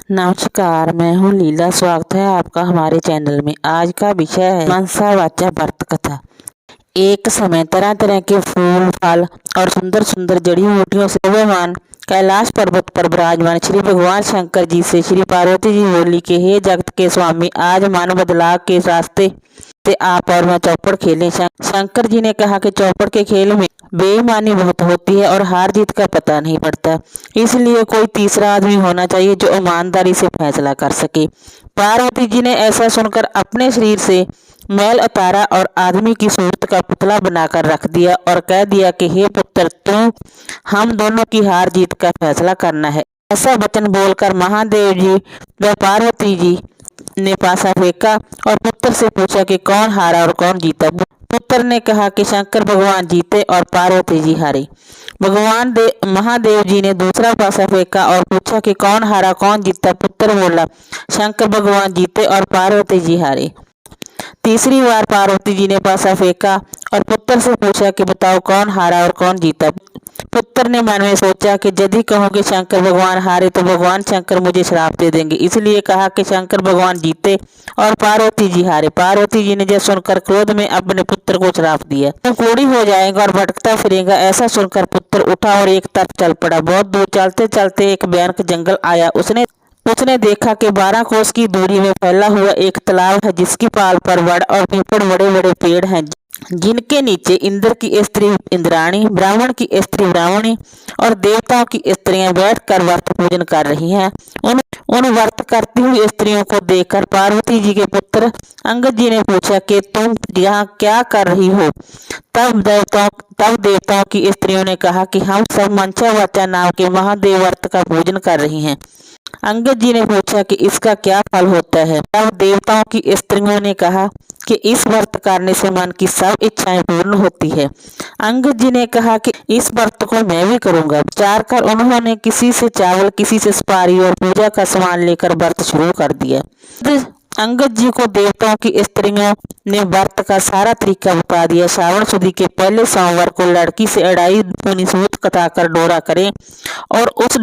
नमस्कार, मैं हूँ लीला। स्वागत है आपका हमारे चैनल में। आज का विषय है मनसा वाचा व्रत कथा। एक समय तरह तरह के फूल फल और सुंदर सुंदर जड़ी बूटियों से शोभामान कैलाश पर्वत पर विराजमान श्री भगवान शंकर जी से श्री पार्वती जी बोली कि हे जगत के स्वामी, आज मन बदलाव के रास्ते से आप और मैं चौपड़ खेलें। शंकर जी ने कहा कि चौपड़ के खेल में बेईमानी बहुत होती है और हार जीत का पता नहीं पड़ता, इसलिए कोई तीसरा आदमी होना चाहिए जो ईमानदारी से फैसला कर सके। पार्वती जी ने ऐसा सुनकर अपने शरीर से मैल उतारा और आदमी की सूरत का पुतला बनाकर रख दिया और कह दिया कि हे पुत्र, तू हम दोनों की हार जीत का फैसला करना है। ऐसा वचन बोलकर महादेव जी व पार्वती जी ने पासा फेंका और पुत्र से पूछा कि कौन हारा और कौन जीता। पुत्र ने कहा कि शंकर भगवान जीते और पार्वती जी हारे। महादेव जी ने दूसरा पासा फेंका और पूछा कि कौन हारा कौन जीता। पुत्र बोला शंकर भगवान जीते और पार्वती जी हारे। तीसरी बार पार्वती जी ने पासा फेंका और पुत्र से पूछा कि बताओ कौन हारा और कौन जीता। पुत्र ने मन में सोचा कि यदि कहूँ कि शंकर भगवान हारे तो भगवान शंकर मुझे श्राप दे देंगे, इसलिए कहा कि शंकर भगवान जीते और पार्वती जी हारे। पार्वती जी ने जब सुनकर क्रोध में अपने पुत्र को श्राप दिया। तो कोढ़ी हो जाएगा और भटकता फिरेगा। ऐसा सुनकर पुत्र उठा और एक तरफ चल पड़ा। बहुत दूर चलते चलते एक भयानक जंगल आया। उसने देखा कि 12 कोस की दूरी में फैला हुआ एक तालाब है, जिसकी पाल पर वड़ और पीपल बड़े बड़े पेड़ हैं, जिनके नीचे इंद्र की स्त्री इंद्राणी, ब्राह्मण की स्त्री ब्राह्मणी और देवताओं की स्त्रियां बैठकर व्रत पूजन कर रही हैं। उन व्रत करती हुई स्त्रियों को देखकर पार्वती जी के पुत्र अंगद जी ने पूछा कि तुम यहाँ क्या कर रही हो। तब देवताओं की स्त्रियों ने कहा कि हम सब मनसा वाचा नाम के महादेव व्रत का पूजन कर रही हैं। अंगद जी ने पूछा कि इसका क्या फल होता है। तब देवताओं की स्त्रियों ने कहा कि इस व्रत करने से मन की सब इच्छाएं पूर्ण होती है। अंगद जी ने कहा कि इस व्रत को मैं भी करूंगा। विचार कर उन्होंने किसी से चावल, किसी से सुपारी और पूजा का सामान लेकर व्रत शुरू कर दिया। अंगद जी को देवताओं की स्त्रियों ने व्रत का सारा तरीका बता दिया। श्रावण सुदी के पहले सोमवार को लड़की से अढ़ाई पूनी सूत कताकर डोरा करें और उस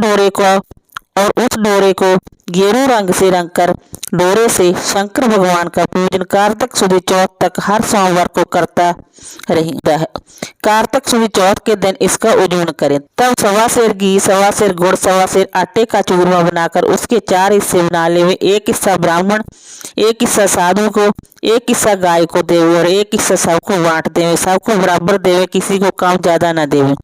डोरे को गेरू रंग से रंग कर डोरे से शंकर भगवान का पूजन कार्तिक सुदी चौथ तक हर सोमवार को करता रहता है। कार्तिक सुदी चौथ के दिन इसका उजून करें। तब 1.25 सेर घी, 1.25 सेर गुड़, 1.25 सेर आटे का चूरमा बनाकर उसके 4 हिस्से बना ले। एक हिस्सा ब्राह्मण, एक हिस्सा साधु को, एक हिस्सा गाय को देवे और एक हिस्सा सबको बांट देवे। सबको बराबर देवे, किसी को कम ज्यादा न देवे।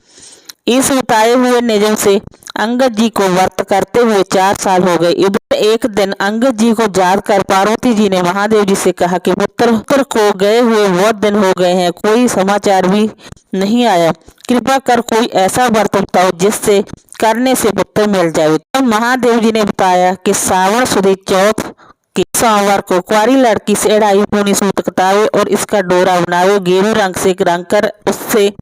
इस बताए हुए नियम से अंगद जी को व्रत करते हुए 4 साल हो गए। एक दिन अंगद जी को याद कर पार्वती जी ने महादेव जी से कहा कि पुत्र को गए हुए बहुत दिन हो गए हैं, कोई समाचार भी नहीं आया। कृपा कर कोई ऐसा व्रत बताओ जिससे करने से पुत्र मिल जाए। तब महादेव जी ने बताया कि श्रावण सुदी चौथ के सोमवार को कुंवारी लड़की से अढ़ाई पूनी सूत कतावे और इसका डोरा बनावे, गेरू रंग से रंग कर उससे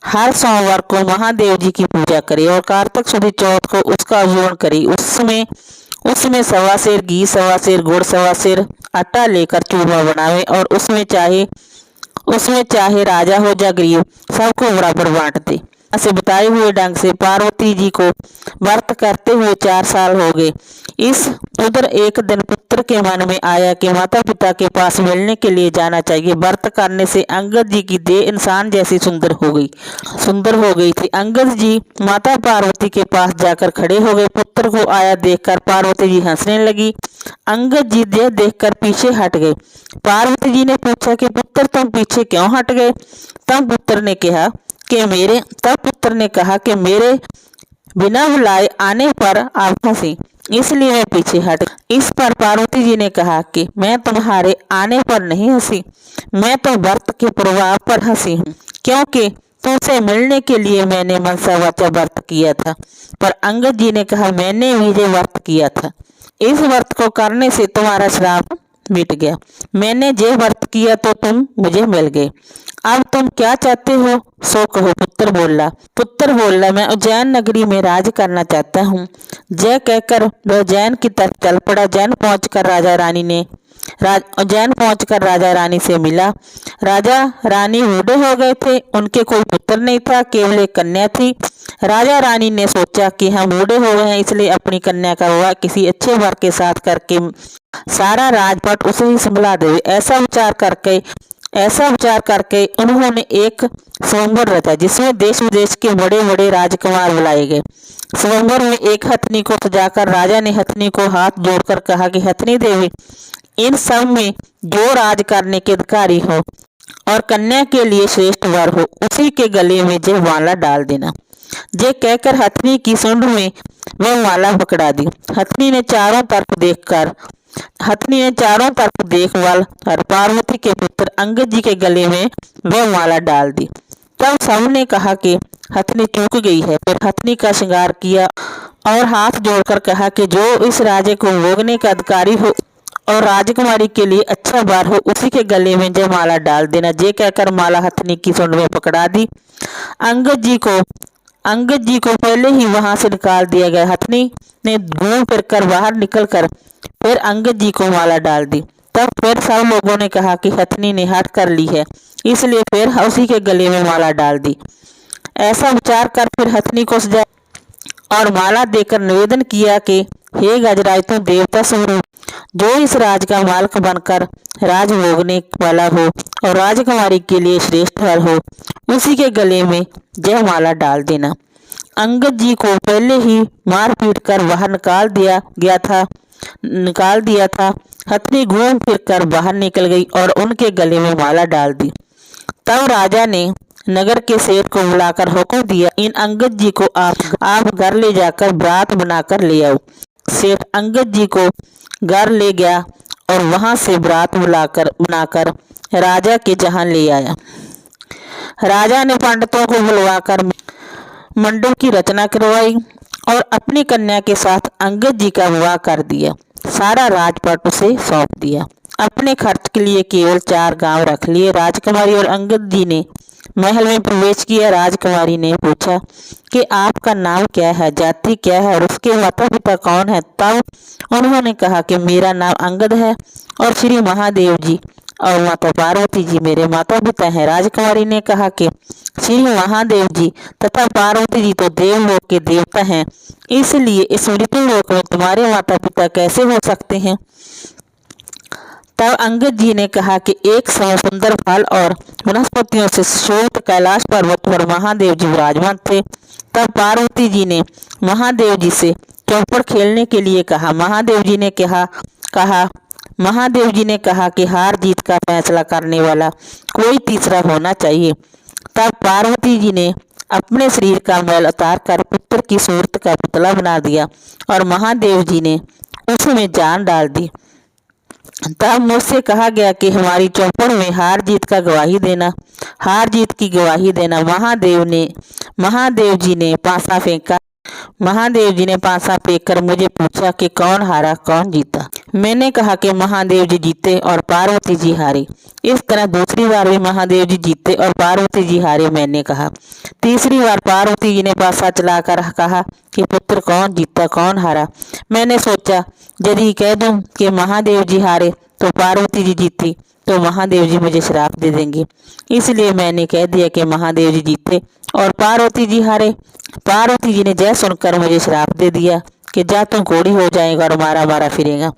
हर सोमवार को महादेव जी की पूजा करे और कार्तिक सुदी चौथ को उसका हवन करे। उसमें 1.25 सेर घी, 1.25 सेर गुड़, 1.25 सेर आटा लेकर चूरमा बनावे और उसमें चाहे राजा हो या गरीब, सबको बराबर बांट दे। ऐसे बताए हुए ढंग से पार्वती जी को व्रत करते हुए 4 साल हो गए। उधर एक दिन पुत्र के मन में आया कि माता पिता के पास मिलने के लिए जाना चाहिए। व्रत करने से अंगद जी की देह इंसान जैसी सुंदर हो गई थी। अंगद जी माता पार्वती के पास जाकर खड़े हो गए। पुत्र को आया देखकर पार्वती जी हंसने लगी। अंगद जी देह देखकर पीछे हट गए। पार्वती जी ने पूछा कि पुत्र तुम पीछे क्यों हट गए। तब पुत्र ने कहा कि मेरे बिना बुलाए आने पर आप हंसी, इसलिए मैं पीछे हट। इस पर पार्वती जी ने कहा कि मैं तुम्हारे आने पर नहीं हंसी, मैं तो व्रत के प्रभाव पर हंसी हूँ, क्योंकि तुमसे मिलने के लिए मैंने मनसा वाचा व्रत किया था। पर अंगद जी ने कहा मैंने भी ये व्रत किया था, इस व्रत को करने से तुम्हारा श्राप मिट गया। मैंने जे व्रत किया तो तुम मुझे मिल गए। अब तुम क्या चाहते हो सो कहो। पुत्र बोला मैं उज्जैन नगरी में राज करना चाहता हूँ। जय कहकर वह उज्जैन की तरफ चल पड़ा। उज्जैन पहुंचकर राजा रानी से मिला। राजा रानी बूढ़े हो गए थे, उनके कोई पुत्र नहीं था, केवल एक कन्या थी। राजा रानी ने सोचा कि हम बूढ़े हो गए हैं, इसलिए अपनी कन्या का विवाह किसी अच्छे वर के साथ करके सारा राजपाट उसे ही संभला देवे। ऐसा विचार करके उन्होंने एक स्वयंवर रचा जिसमें देश विदेश के बड़े बड़े राजकुमार बुलाए गए। स्वयंवर में एक हथनी को सजाकर राजा ने हथनी को हाथ जोड़कर कहा कि हथनी देवी, इन सब में जो राज करने के अधिकारी हो और कन्या के लिए श्रेष्ठ वर हो, उसी के गले में जय माला डाल देना। जे कहकर हथनी की सूंड में वह माला पकड़ा दी। हथनी ने चारों तरफ देखभाल और पार्वती के पुत्र अंगद जी के गले में वह माला डाल दी। तब सबने कहा कि हथनी चूक गई है। फिर हथनी का श्रृंगार किया और हाथ जोड़कर कहा कि जो इस राजे को भोगने का अधिकारी हो और राजकुमारी के लिए अच्छा वर हो, उसी के गले में जय माला डाल देना। जे कहकर माला हथनी की सूंड में पकड़ा दी। अंगद जी को पहले ही वहां से निकाल दिया गया। हथनी ने घूम फिर कर बाहर निकलकर फिर अंगद जी को माला डाल दी। तब फिर सब लोगों ने कहा कि हथनी ने हट कर ली है, इसलिए फिर उसी के गले में माला डाल दी। ऐसा विचार कर फिर हथनी को सजा और माला देकर निवेदन किया कि हे गजराज, तुम देवता स्वरूप जो इस राज का मालिक बनकर राज भोगने वाला हो और राजकुमारी के लिए श्रेष्ठ वर हो, उसी के गले में जय माला डाल देना। अंगद जी को पहले ही मार पीट कर बाहर निकाल दिया था। हथनी घूम फिर कर बाहर निकल गई और उनके गले में माला डाल दी। तब राजा ने नगर के सेठ को बुलाकर हुक्म दिया, इन अंगद जी को आप घर ले जाकर बारात बनाकर ले आओ। सेठ अंगद जी को घर ले गया और वहां से बारात बनाकर राजा के जहां ले आया। राजा ने पंडितों को बुलवाकर मंडप की रचना करवाई और अपनी कन्या के साथ अंगद जी का विवाह कर दिया। सारा राजपाट उसे सौंप दिया। अपने खर्च के लिए केवल 4 गांव रख लिए। राजकुमारी और अंगद जी ने महल में प्रवेश किया। राजकुमारी ने पूछा कि आपका नाम क्या है, जाति क्या है और उसके माता पिता कौन है। तब उन्होंने कहा कि मेरा नाम अंगद है और श्री महादेव जी और माता पार्वती जी मेरे माता पिता हैं। राजकुमारी ने कहा कि श्री महादेव जी तथा पार्वती जी तो देवलोक के देवता हैं, इसलिए इस मृत्यु लोक में तुम्हारे माता पिता कैसे हो सकते हैं। तब अंगद जी ने कहा कि एक समय सुंदर फल और वनस्पतियों से सुशोभित कैलाश पर्वत पर महादेव जी विराजमान थे। तब पार्वती जी ने महादेव जी से चौपड़ खेलने के लिए कहा। महादेव जी ने कहा कि हार जीत का फैसला करने वाला कोई तीसरा होना चाहिए। तब पार्वती जी ने अपने शरीर का मैल उतार कर पुत्र की सूरत का पुतला बना दिया और महादेव जी ने उसमें जान डाल दी। तब मुझसे कहा गया कि हमारी चौपड़ में हार जीत की गवाही देना। महादेव जी ने पासा फेंककर मुझे पूछा कि कौन हारा कौन जीता। मैंने कहा कि महादेव जी जीते और पार्वती जी हारे। इस तरह दूसरी बार भी महादेव जी जीते और पार्वती जी हारे, मैंने कहा। तीसरी बार पार्वती जी ने पासा चलाकर कहा कि पुत्र कौन जीता कौन हारा। मैंने सोचा यदि कह दूं कि महादेव जी हारे तो पार्वती जी जीती तो महादेव जी मुझे श्राप दे देंगे, इसलिए मैंने कह दिया कि महादेव जी जीते और पार्वती जी हारे। पार्वती जी ने जय सुनकर मुझे श्राप दे दिया कि जा तू घोड़ी हो जाएगा और मारा फिरेगा।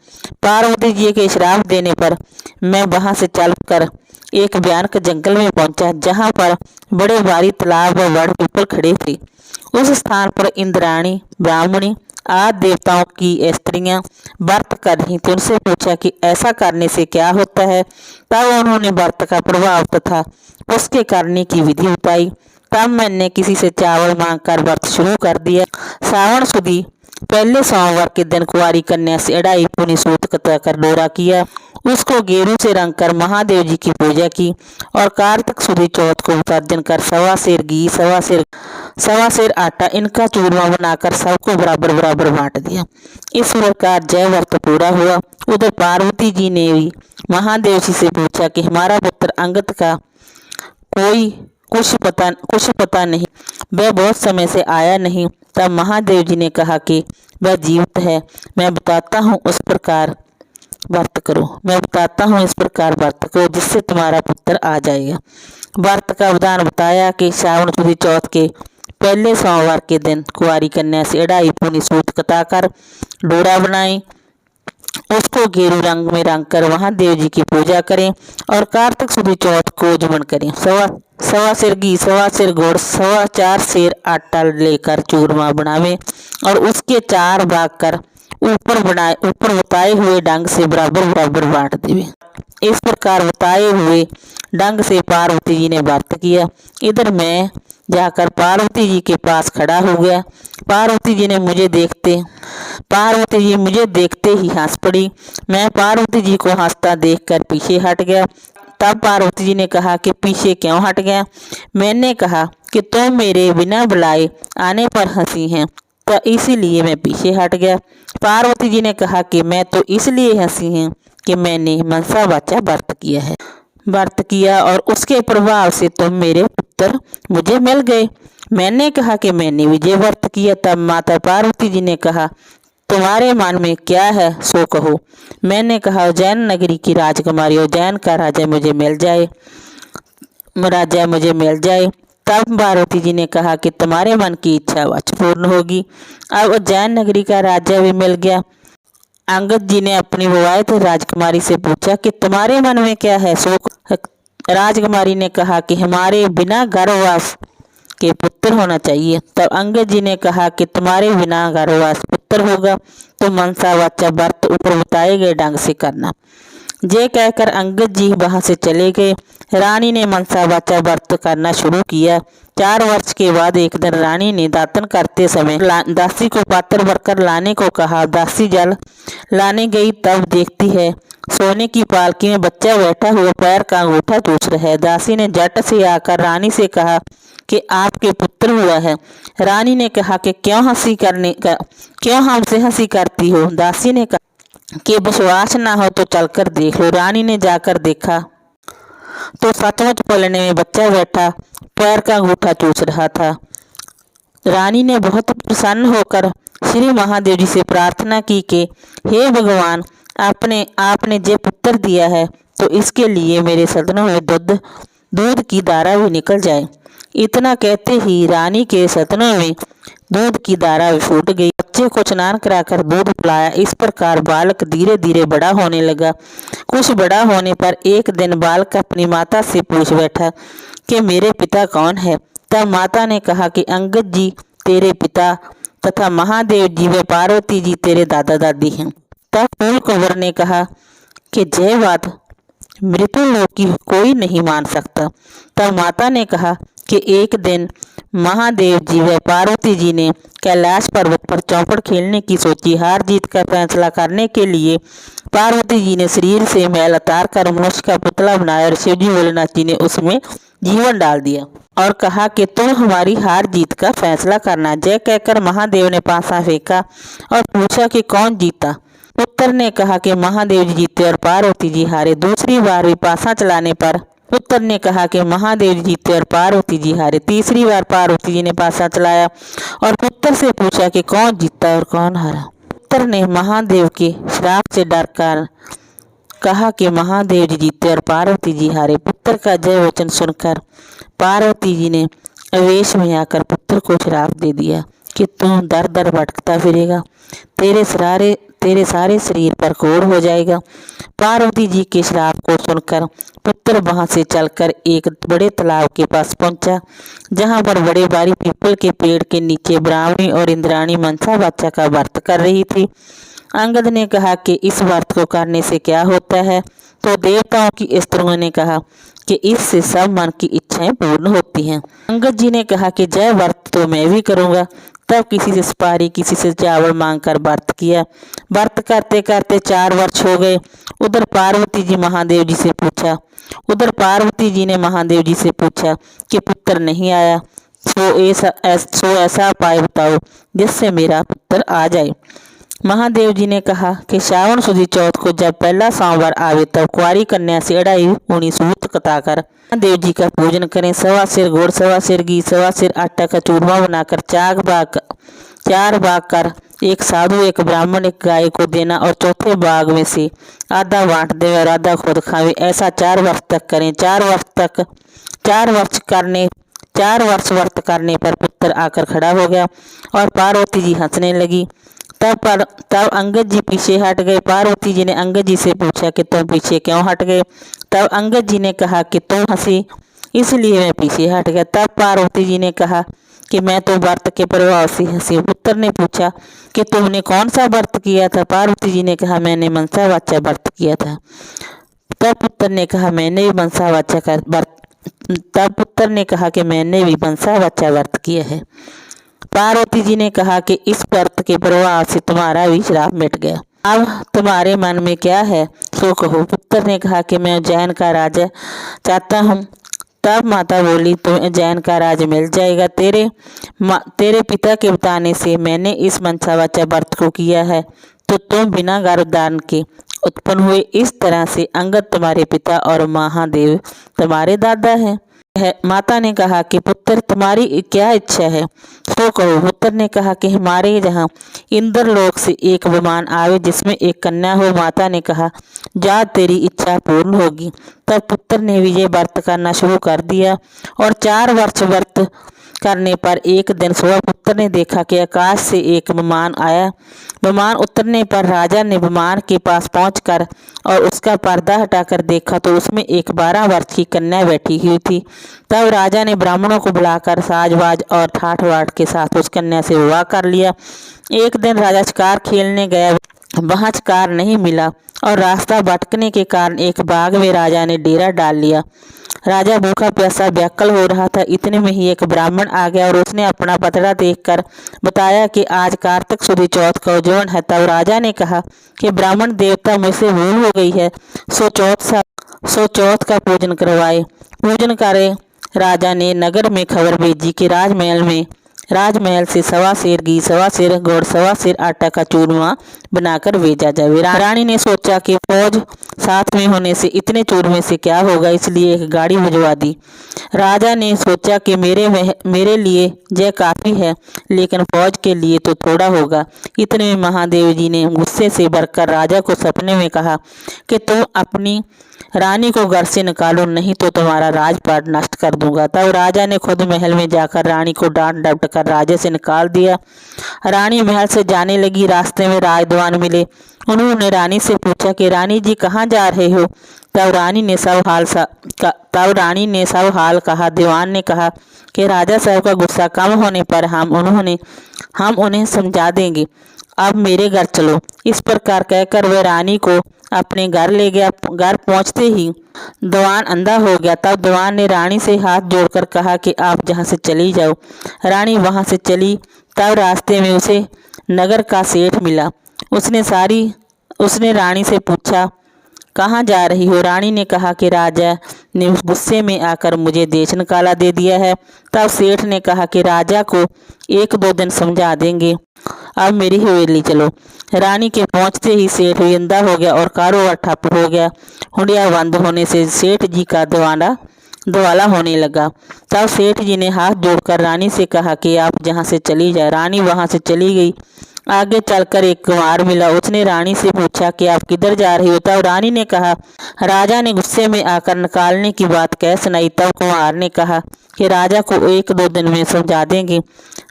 पार्वती जी के श्राप देने पर मैं वहां से चलकर एक भयानक जंगल में पहुंचा, जहां पर बड़े भारी तालाब व बड़ पीपल खड़े थे। उस स्थान पर इंद्राणी, ब्राह्मणी आदि देवताओं की स्त्रियां व्रत कर रही थी। उनसे पूछा कि ऐसा करने से क्या होता है। तब उन्होंने व्रत का प्रभाव तथा उसके करने की विधि बताई। तब मैंने किसी से चावल मांगकर व्रत शुरू कर दिया। श्रावण सुदी पहले सोमवार के दिन कुंवारी कन्या से अढ़ाई पुनी सूत कतराकर डोरा किया, उसको गेरू से रंग कर महादेव जी की पूजा की और कार्तिक सुदी चौथ को विसर्जन कर 1.25 सेर घी, सवा सेर आटा इनका चूरमा बनाकर सबको बराबर बराबर बांट दिया। इस प्रकार जय व्रत पूरा हुआ। उधर पार्वती जी ने भी महादेव जी से पूछा कि हमारा पुत्र अंगद का कोई कुछ पता नहीं, वह बहुत समय से आया नहीं। तब महादेव जी ने कहा कि वह जीवित है, मैं बताता हूँ उस प्रकार व्रत करो, मैं बताता हूँ इस प्रकार व्रत करो जिससे तुम्हारा पुत्र आ जाएगा। व्रत का विधान बताया कि श्रावण सुदी चौथ के पहले सोमवार के दिन कुंवारी कन्या से 2.5 पूनी सूत कताकर डोरा बनाई, उसको गेरू रंग में रंग कर महादेव जी की पूजा करें और कार्तिक सुदी चौथ को जमन करें। सवा सेर घी, सवा सेर गुड़, 4.25 सेर आटा लेकर चूरमा बनावे और उसके 4 भाग कर ऊपर बताए हुए ढंग से बराबर बराबर बांट देवे। इस प्रकार बताए हुए ढंग से पार्वती जी ने व्रत किया। इधर मैं जाकर पार्वती जी के पास खड़ा हो गया। पार्वती जी मुझे देखते ही हंस पड़ी। मैं पार्वती जी को हंसता देखकर पीछे हट गया। तब पार्वती जी ने कहा कि पीछे क्यों हट गया? मैंने कहा कि तुम मेरे बिना बुलाए आने पर हंसी हैं, तो इसीलिए मैं पीछे हट गया। पार्वती जी ने कहा कि मैं तो इसलिए हंसी हूँ कि मैंने मनसा वाचा व्रत किया और उसके प्रभाव से तुम मेरे पुत्र मुझे मिल गए। मैंने कहा कि मैंने विजय व्रत किया। तब माता पार्वती जी ने कहा तुम्हारे मन में क्या है सो कहो। मैंने कहा उज्जैन नगरी की राजकुमारी, उज्जैन का राजा मुझे मिल जाए। तब पार्वती जी ने कहा कि तुम्हारे मन की इच्छा अवश्य पूर्ण होगी। अब उज्जैन नगरी का राजा भी मिल गया। अंगद जी ने अपनी विवाहित राजकुमारी से पूछा कि तुम्हारे मन में क्या है सो। राजकुमारी ने कहा कि हमारे बिना गर्भवास के पुत्र होना चाहिए। तब अंगद जी ने कहा कि तुम्हारे बिना गर्भवास पुत्र होगा तो मनसा वाचा व्रत ऊपर बताए गए ढंग से करना। ये कहकर अंगद जी वहां से चले गए। रानी ने मनसा वाचा व्रत करना शुरू किया। 4 वर्ष के बाद एक दिन रानी ने दातन करते समय दासी को पात्र भरकर लाने को कहा। दासी जल लाने गई, तब देखती है सोने की पालकी में बच्चा बैठा हुआ पैर का अंगूठा चूस रहा है। दासी ने झट से आकर रानी से कहा कि आपके पुत्र हुआ है। रानी ने कहा कि क्यों हमसे हंसी करती हो? दासी ने कहा कि विश्वास ना हो तो चलकर देख लो। रानी ने जाकर देखा तो सचमुच पलने में बच्चा बैठा पैर का अंगूठा चूस रहा था। रानी ने बहुत प्रसन्न होकर श्री महादेव जी से प्रार्थना की कि हे भगवान, आपने जे पुत्र दिया है तो इसके लिए मेरे सदनों में दूध की धारा भी निकल जाए। इतना कहते ही रानी के सदनों में दूध की धारा भी फूट गई। बच्चे को स्नान कराकर दूध पिलाया। इस प्रकार बालक धीरे धीरे बड़ा होने लगा। कुछ बड़ा होने पर एक दिन बालक अपनी माता से पूछ बैठा कि मेरे पिता कौन है। तब माता ने कहा कि अंगद जी तेरे पिता तथा महादेव जी व पार्वती जी तेरे दादा दादी हैं। तब फूल कुंवर ने कहा कि जय बात मृत्यु लोक की कोई नहीं मान सकता। तब माता ने कहा कि एक दिन महादेव जी व पार्वती जी ने कैलाश पर्वत पर चौपड़ खेलने की सोची। हार जीत का फैसला करने के लिए पार्वती जी ने शरीर से मैल उतार कर मनुष्य का पुतला बनाया और शिवजी भोलेनाथ जी ने उसमें जीवन डाल दिया और कहा कि तुम हमारी हार जीत का फैसला करना। जय कहकर महादेव ने पासा फेंका और पूछा कि कौन जीता। पुत्र ने कहा कि महादेव जी जीते और पार्वती जी हारे। दूसरी बार भी पासा चलाने पर पुत्र ने कहा कि महादेव जी जीते और पार्वती जी हारे। तीसरी बार पार्वती जी ने पासा चलाया और पुत्र से पूछा कि कौन जीता और कौन हारा। पुत्र ने महादेव के श्राप से डरकर कहा कि महादेव जी जीते और पार्वती जी हारे। पुत्र का जय वचन सुनकर पार्वती जी ने आवेश में आकर पुत्र को श्राप दे दिया कि तू दर दर भटकता फिरेगा, तेरे सारे शरीर पर कोढ़ हो जाएगा। पार्वती जी के श्राप को सुनकर पुत्र वहां से चलकर एक बड़े तालाब के पास पहुंचा, जहां पर बड़े बारी पीपल के पेड़ के नीचे ब्राह्मणी और इंद्राणी मनसा वाचा का व्रत कर रही थी। अंगद ने कहा कि इस व्रत को करने से क्या होता है? तो देवताओं की स्त्रियों ने कहा कि इससे सब मन की इच्छाएं पूर्ण होती हैं। अंगद जी ने कहा कि जय व्रत तो मैं भी करूंगा। तब किसी से सुपारी, किसी से चावल मांगकर व्रत किया। व्रत करते करते 4 वर्ष हो गए। उधर पार्वती जी ने महादेव जी से पूछा कि पुत्र नहीं आया, सो ऐसा उपाय बताओ जिससे मेरा पुत्र आ जाए। महादेव जी ने कहा कि श्रावण सुदी चौथ को जब पहला सोमवार आवे तब कुंवारी कन्या से अढ़ाई पूनी सूत कताकर महादेव जी का पूजन करें। 1.25 सेर गुड़, 1.25 सेर घी, 1.25 सेर आटा का चूरमा बनाकर 4 भाग कर एक साधु, एक ब्राह्मण, एक गाय को देना और चौथे भाग में से आधा बांट दे और आधा खुद खावे। ऐसा 4 वर्ष तक करें। 4 वर्ष व्रत करने पर पुत्र आकर खड़ा हो गया और पार्वती जी हंसने लगी। तब अंगद जी पीछे हट गए। पार्वती जी ने अंगद जी से पूछा कि तुम पीछे क्यों हट गए? तब अंगद जी ने कहा कि तुम हंसी इसलिए मैं पीछे हट गया। तब पार्वती जी ने कहा कि मैं तो व्रत के प्रभाव से हंसी। पुत्र ने पूछा कि तुमने कौन सा व्रत किया था? पार्वती जी ने कहा मैंने मनसा वाचा व्रत किया था। तब पुत्र ने कहा मैंने भी मनसा वाचा का व्रत तब पुत्र ने कहा कि मैंने भी मनसा वाचा व्रत किया है। पार्वती जी ने कहा कि इस व्रत के प्रभाव से तुम्हारा भी श्राप मिट गया। अब तुम्हारे मन में क्या है सो कहो। पुत्र ने कहा कि मैं उज्जैन का राजा चाहता हूँ। तब माता बोली तुम्हें उज्जैन का राज मिल जाएगा। तेरे पिता के बताने से मैंने इस मनसा वाचा व्रत को किया है तो तुम बिना गर्भधारण के उत्पन्न हुए। इस तरह से अंगद तुम्हारे पिता और महादेव तुम्हारे दादा हैं। माता ने कहा कि पुत्र तुम्हारी क्या इच्छा है सो कहो। पुत्र ने कहा कि हमारे यहाँ इंद्रलोक से एक विमान आवे जिसमें एक कन्या हो। माता ने कहा जा तेरी इच्छा पूर्ण होगी। तब पुत्र ने भी ये व्रत करना शुरू कर दिया और 4 वर्ष व्रत करने पर एक दिन सुबह पुत्र ने देखा कि आकाश से एक विमान आया। विमान उतरने पर राजा ने विमान के पास पहुंचकर और उसका पर्दा हटाकर देखा तो उसमें एक 12 वर्ष की कन्या बैठी हुई थी। तब राजा ने ब्राह्मणों को बुलाकर साजबाज और ठाठ बाट के साथ उस कन्या से विवाह कर लिया। एक दिन राजा शिकार खेलने गया, वहां शिकार नहीं मिला और रास्ता भटकने के कारण एक बाग में राजा ने डेरा डाल लिया। राजा भूखा प्यासा व्याकुल हो रहा था। इतने में ही एक ब्राह्मण आ गया और उसने अपना पतरा देखकर बताया कि आज कार्तिक सुदी चौथ का उज्जवल है। तब राजा ने कहा कि ब्राह्मण देवता मुझसे भूल हो गई है सो चौथ का पूजन करवाए। पूजन करे राजा ने नगर में खबर भेजी कि राजमहल से 1.25 सेर घी, 1.25 सेर गुड़, 1.25 सेर आटा का चूरमा बनाकर भेजा जाए। रानी ने सोचा कि फौज साथ में होने से इतने चूरमे से क्या होगा, इसलिए एक गाड़ी भिजवा दी। राजा ने सोचा कि मेरे लिए यह काफ़ी है लेकिन फौज के लिए तो थोड़ा होगा। इतने में महादेव जी ने गुस्से से भरकर राजा को सपने में कहा कि तुम अपनी रानी को घर से निकालो नहीं तो तुम्हारा राजपाट नष्ट कर दूंगा। तब राजा ने खुद महल में जाकर रानी को डांट डपट कर राजे से निकाल दिया। रानी महल से जाने लगी। रास्ते में राजदीवान मिले। उन्होंने रानी से पूछा कि रानी जी कहाँ जा रहे हो? तब रानी ने सब हाल कहा। दीवान ने कहा कि राजा साहब का गुस्सा कम होने पर हम उन्हें समझा देंगे, अब मेरे घर चलो। इस प्रकार कहकर वह रानी को अपने घर ले गया। घर पहुंचते ही दीवान अंधा हो गया। तब दीवान ने रानी से हाथ जोड़कर कहा कि आप जहां से चली जाओ। रानी वहां से चली। तब रास्ते में उसे नगर का सेठ मिला। उसने रानी से पूछा कहाँ जा रही हो? रानी ने कहा कि राजा ने गुस्से में आकर मुझे देश निकाला दे दिया है। तब सेठ ने कहा कि राजा को 1-2 दिन समझा देंगे, अब मेरी हवेली चलो। रानी के पहुंचते ही सेठ भी अंधा हो गया और कारोबार ठप हो गया। हुंडिया बंद होने से सेठ जी का दिवाला होने लगा। तब सेठ जी ने हाथ जोड़कर रानी से कहा कि आप जहां से चली जाए। रानी वहां से चली गई। आगे चलकर एक कुंवार मिला। उसने रानी से पूछा कि आप किधर जा रही हो? तब रानी ने कहा राजा ने गुस्से में आकर निकालने की बात कह सुनाई। तब कुंवार ने कहा कि राजा को 1-2 दिन में समझा देंगे,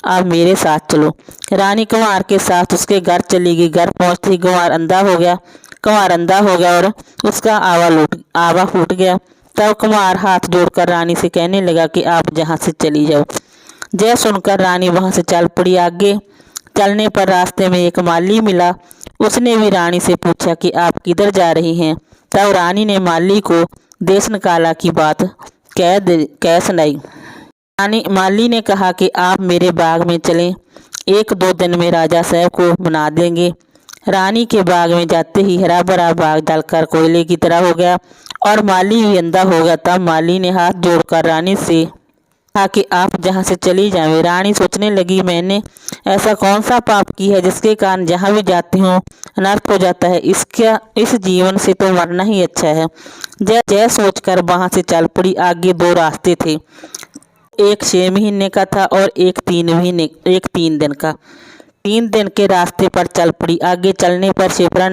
अब मेरे साथ चलो। रानी कुंवार के साथ उसके घर चली गई। घर पहुंचते ही कुंवार अंधा हो गया और उसका आवा फूट गया। तब कुंवार हाथ जोड़कर रानी से कहने लगा कि आप जहां से चली जाओ। यह सुनकर रानी वहां से चल पड़ी। आगे चलने पर रास्ते में एक माली मिला। उसने भी रानी से पूछा कि आप किधर जा रही हैं? तब रानी ने माली को देश निकाला की बात कह सुनाई। माली ने कहा कि आप मेरे बाग में चलें, 1-2 दिन में राजा साहब को मना देंगे। रानी के बाग में जाते ही हरा भरा बाग जलकर कोयले की तरह हो गया और माली भी अंधा हो गया। तब माली ने हाथ जोड़कर रानी से कहा कि आप जहाँ से चली जाएं। रानी सोचने लगी, मैंने ऐसा कौन सा पाप की है जिसके कारण जहाँ भी जाती हूँ अनर्थ हो जाता है। इस जीवन से तो मरना ही अच्छा है। जय जय सोचकर वहाँ से चल पड़ी। आगे दो रास्ते थे, एक 6 महीने का था और एक 3 दिन का। 3 दिन के रास्ते पर चल पड़ी। आगे चलने पर शिप्रा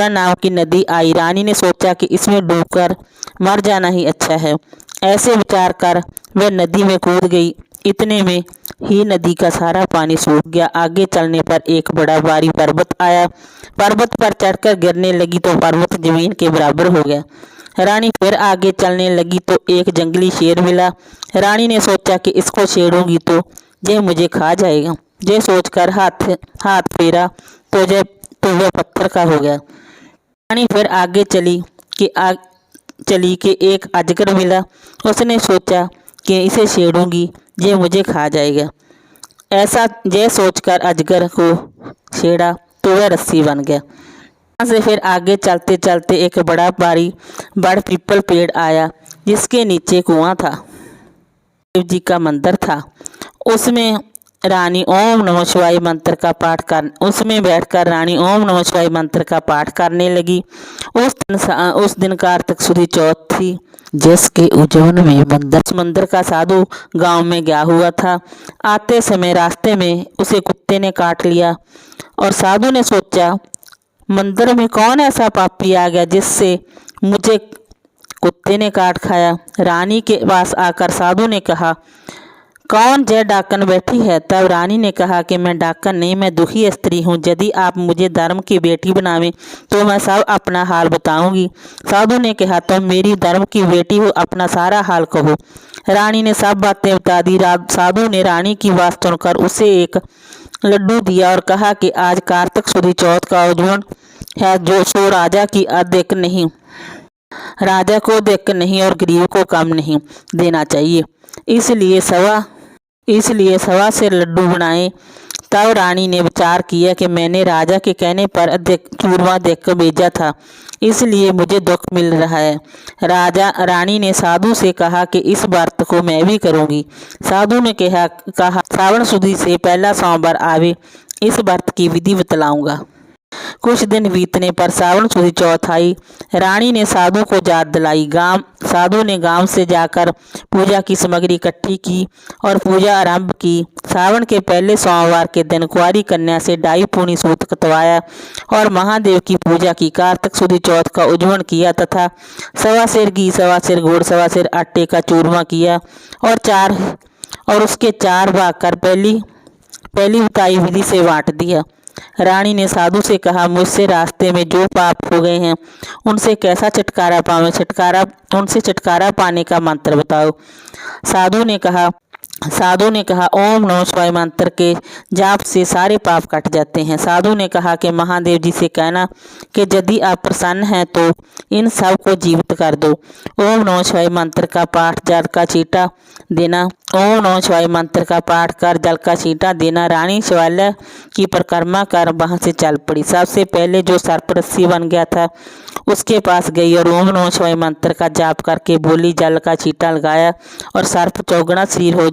नाम की नदी आई। रानी ने सोचा कि इसमें डूबकर मर जाना ही अच्छा है। ऐसे विचार कर वह नदी में कूद गई। इतने में ही नदी का सारा पानी सूख गया। आगे चलने पर एक बड़ा भारी पर्वत आया। पर्वत पर चढ़कर गिरने लगी तो पर्वत जमीन के बराबर हो गया। रानी फिर आगे चलने लगी तो एक जंगली शेर मिला। रानी ने सोचा कि इसको छेड़ूंगी तो यह मुझे खा जाएगा। यह सोचकर हाथ फेरा तो वह पत्थर का हो गया। रानी फिर आगे चली कि एक अजगर मिला। उसने सोचा कि इसे छेड़ूंगी, ये मुझे खा जाएगा। ऐसा यह सोचकर अजगर को छेड़ा तो वह रस्सी बन गया। वहाँ से फिर आगे चलते चलते एक बड़ा पीपल पेड़ आया, जिसके नीचे कुआं था। शिव जी का मंदिर था। उसमें रानी ओम नमः शिवाय मंत्र का पाठ कर उसमें बैठकर रानी ओम नमः शिवाय मंत्र का पाठ करने लगी। उस दिन कार्तिक सुदी चौथ थी, जिसके उज्जैन में मंदिर का साधु गांव में गया हुआ था। आते समय रास्ते में उसे कुत्ते ने काट लिया और साधु ने सोचा, मंदिर में कौन ऐसा पापी आ गया जिससे मुझे कुत्ते ने काट खाया। रानी के पास आकर साधु ने कहा, कौन जय डाकन बैठी है। तब रानी ने कहा कि मैं डाकन नहीं, मैं दुखी स्त्री हूँ। यदि आप मुझे धर्म की बेटी बनावें तो मैं सब अपना हाल बताऊंगी। साधु ने कहा, तुम मेरी धर्म की बेटी हो, अपना सारा हाल कहो। रानी ने सब बातें बता दी। साधु ने रानी की बात सुनकर उसे एक लड्डू दिया और कहा कि आज कार्तिक सुदी चौथ का उज्जवल है, जो सो राजा को देख नहीं और गरीब को कम नहीं देना चाहिए। इसलिए सवा से लड्डू बनाए। तब रानी ने विचार किया कि मैंने राजा के कहने पर चूरमा देकर भेजा था, इसलिए मुझे दुख मिल रहा है। रानी ने साधु से कहा कि इस व्रत को मैं भी करूंगी। साधु ने कहा श्रावण सुदी से पहला सोमवार आवे, इस व्रत की विधि बतलाऊंगा। कुछ दिन बीतने पर सावन सुदी चौथ आई। रानी ने साधु को याद दिलाई। साधु ने गांव से जाकर पूजा की सामग्री इकट्ठी की और पूजा आरंभ की। सावन के पहले सोमवार के दिन कुंवारी कन्या से डाई पूनी सूत कतवाया और महादेव की पूजा की। कार्तिक सुदी चौथ का उज्जवल किया तथा सवा सेर घी, सवा सेर गुड़, सवा सेर आटे का चूरमा किया और उसके 4 भाग कर पहली बताई विधि से बांट दिया। रानी ने साधु से कहा, मुझसे रास्ते में जो पाप हो गए हैं उनसे कैसा छुटकारा पाऊं, उनसे छुटकारा पाने का मंत्र बताओ। साधु ने कहा ओम नमः शिवाय मंत्र के जाप से सारे पाप कट जाते हैं। साधु ने कहा कि महादेव जी से कहना कि यदि आप प्रसन्न हैं तो इन सब को जीवित कर दो। ओम नमः शिवाय मंत्र का पाठ जल का छींटा देना। ओम नमः शिवाय मंत्र का पाठ कर जल का छींटा देना। रानी शिवालय की परिक्रमा कर वहां से चल पड़ी। सबसे पहले जो सर्प रस्सी बन गया था उसके पास गई और ओम नमः शिवाय मंत्र का जाप करके बोली, जल का छींटा लगाया और सर्प चौगुना शरीर हो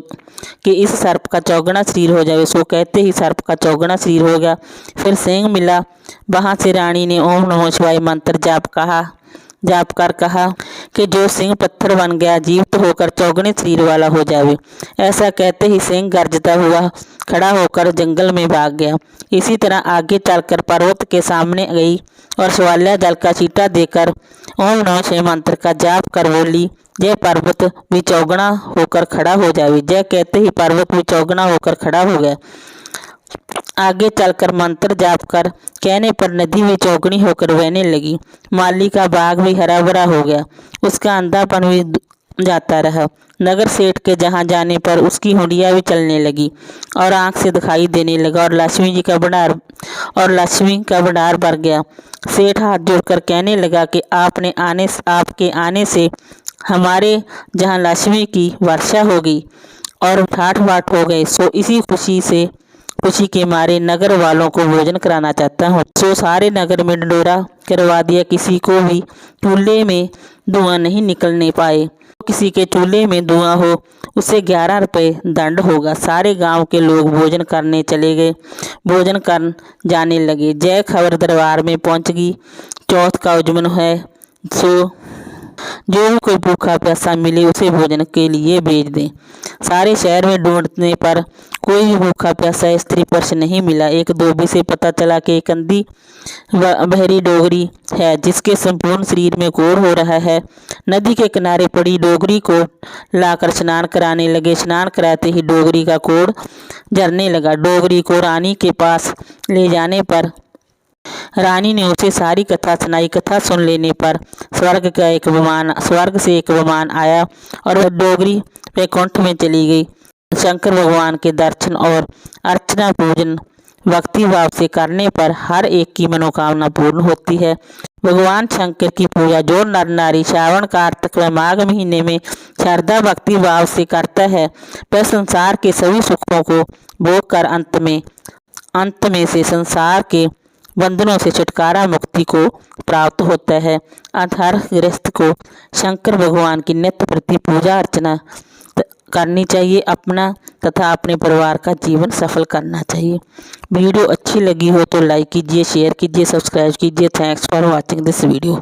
कि इस सर्प का चौगुना शरीर हो जाए। सो कहते ही सर्प का चौगुना शरीर हो गया। फिर सिंह मिला। वहां से रानी ने ओम नमः शिवाय मंत्र जाप कर कहा कि जो सिंह पत्थर बन गया जीवित होकर चौगुने शरीर वाला हो जावे। ऐसा कहते ही सिंह गरजता हुआ खड़ा होकर जंगल में भाग गया। इसी तरह आगे चलकर पर्वत के सामने गई और शिवालय जल का छींटा देकर ओम नमः शिवाय मंत्र का जाप कर बोली, जय पर्वत भी चौगुना होकर खड़ा हो जावे। जय कहते ही पर्वत भी चौगुना होकर खड़ा हो गया। आगे चलकर मंत्र जाप कर कहने पर नदी भी चौगुनी होकर बहने लगी। माली का बाग भी हरा भरा हो गया, उसका अंधापन भी जाता रहा। नगर सेठ के जहाँ जाने पर उसकी हुंडिया भी चलने लगी और आंख से दिखाई देने लगा और लक्ष्मी का भंडार भर गया। सेठ हाथ जोड़कर कहने लगा कि आपके आने से हमारे जहाँ लक्ष्मी की वर्षा हो गई और ठाठ बाट हो गए। सो इसी खुशी के मारे नगर वालों को भोजन कराना चाहता हूँ। सो सारे नगर में ढिंढोरा करवा दिया। किसी को भी चूल्हे में धुआं नहीं निकलने पाए। किसी के चूल्हे में धुआं हो उसे 11 रुपये दंड होगा। सारे गांव के लोग भोजन करने चले गए। भोजन कर जाने लगे। जय खबर दरबार में पहुंच गई। चौथ का उज्जमन है, सो जो भी कोई भूखा प्यासा मिले उसे भोजन के लिए भेज दें। सारे शहर में ढूंढने पर कोई भी भूखा प्यासा स्त्री पुरुष नहीं मिला। एक धोबी से पता चला कि एक अंधी बहरी डोगरी है जिसके संपूर्ण शरीर में कोढ़ हो रहा है। नदी के किनारे पड़ी डोगरी को लाकर स्नान कराने लगे। स्नान कराते ही डोगरी का कोढ़ झरने लगा। डोगरी को रानी के पास ले जाने पर रानी ने उसे सारी कथा सुनाई। कथा सुन लेने पर स्वर्ग से एक विमान आया और वह डोगरी वैकुंठ में चली गई। शंकर भगवान के दर्शन और अर्चना पूजन भक्ति भाव से करने पर हर एक की मनोकामना पूर्ण होती है। भगवान शंकर की पूजा जो नर नारी श्रावण कार्तिक व माघ महीने में श्रद्धा भक्ति भाव से करता है वह संसार के सभी सुखों को भोग कर अंत में से संसार के बंधनों से छुटकारा मुक्ति को प्राप्त होता है। हर गृहस्थ को शंकर भगवान की नित्य प्रति पूजा अर्चना करनी चाहिए। अपना तथा अपने परिवार का जीवन सफल करना चाहिए। वीडियो अच्छी लगी हो तो लाइक कीजिए, शेयर कीजिए, सब्सक्राइब कीजिए। Thanks for watching this video.